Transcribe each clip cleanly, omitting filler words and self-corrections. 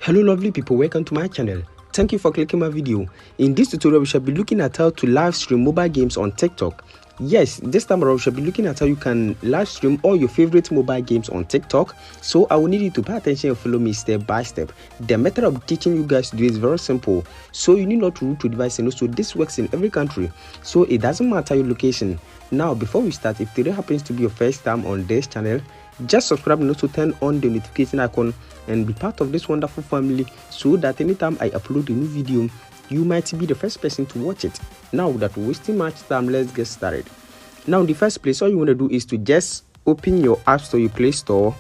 Hello lovely people, welcome to my channel. Thank you for clicking my video. In this tutorial we shall be looking at how to live stream mobile games on TikTok. Yes, this time around we shall be looking at how you can live stream all your favorite mobile games on TikTok. So I will need you to pay attention and follow me step by step. The method of teaching you guys to do is very simple. So you need not to root to device, and also this works in every country. So it doesn't matter your location. Now before we start, if today happens to be your first time on this channel, just subscribe and also turn on the notification icon and be part of this wonderful family, so that anytime I upload a new video, you might be the first person to watch it. Now without wasting much time, let's get started. Now in the first place, all you want to do is to just open your app store, your Play Store.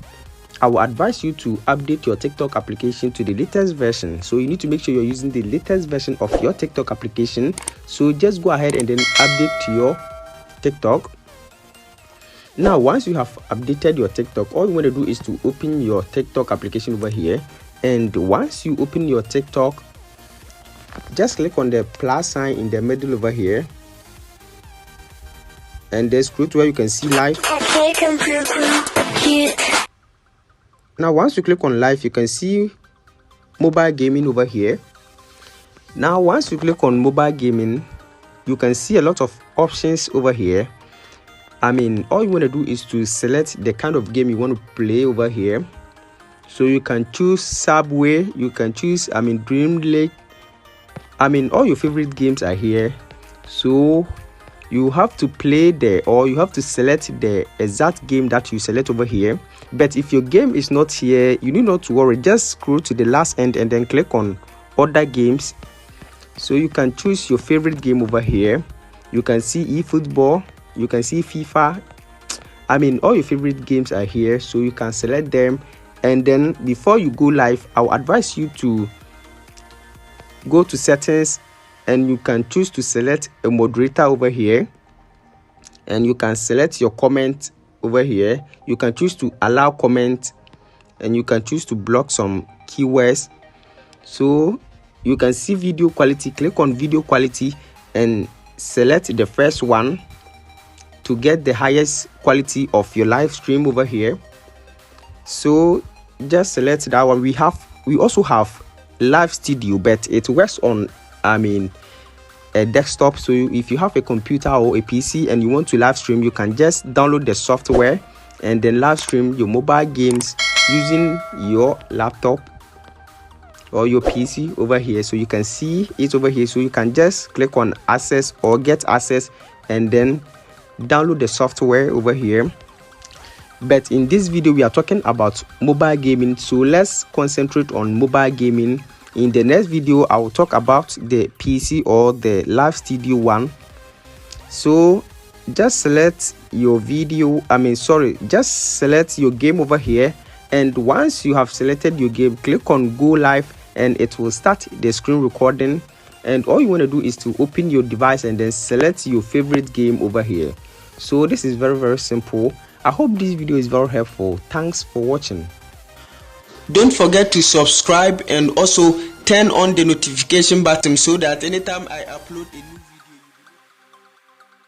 I will advise you to update your TikTok application to the latest version. So you need to make sure you're using the latest version of your TikTok application. So just go ahead and then update to your TikTok. Now once you have updated your TikTok, all you want to do is to open your TikTok application over here. And once you open your TikTok, just click on the plus sign in the middle over here, and then scroll to where you can see live. Now once you click on live, you can see mobile gaming over here. Now once you click on mobile gaming, you can see a lot of options over here. All you want to do is to select the kind of game you want to play over here. So you can choose Subway, you can choose Dream Lake. All your favorite games are here. So you have to play or you have to select the exact game that you select over here. But if your game is not here, you need not to worry. Just scroll to the last end and then click on other games. So you can choose your favorite game over here. You can see eFootball, you can see FIFA. All your favorite games are here, so you can select them. And then before you go live, I'll advise you to go to settings, and you can choose to select a moderator over here, and you can select your comment over here. You can choose to allow comment, and you can choose to block some keywords. So you can see video quality. Click on video quality and select the first one to get the highest quality of your live stream over here. So just select that one. We also have Live Studio, but it works on a desktop. So if you have a computer or a PC and you want to live stream, you can just download the software and then live stream your mobile games using your laptop or your PC over here. So you can see it over here. So you can just click on access or get access and then download the software over here. But in this video we are talking about mobile gaming, so let's concentrate on mobile gaming. In the next video I will talk about the PC or the Live Studio one. So just select your just select your game over here, and once you have selected your game, click on go live and it will start the screen recording. And all you want to do is to open your device and then select your favorite game over here. So this is very simple. I hope this video is very helpful. Thanks for watching. Don't forget to subscribe and also turn on the notification button so that anytime I upload a new video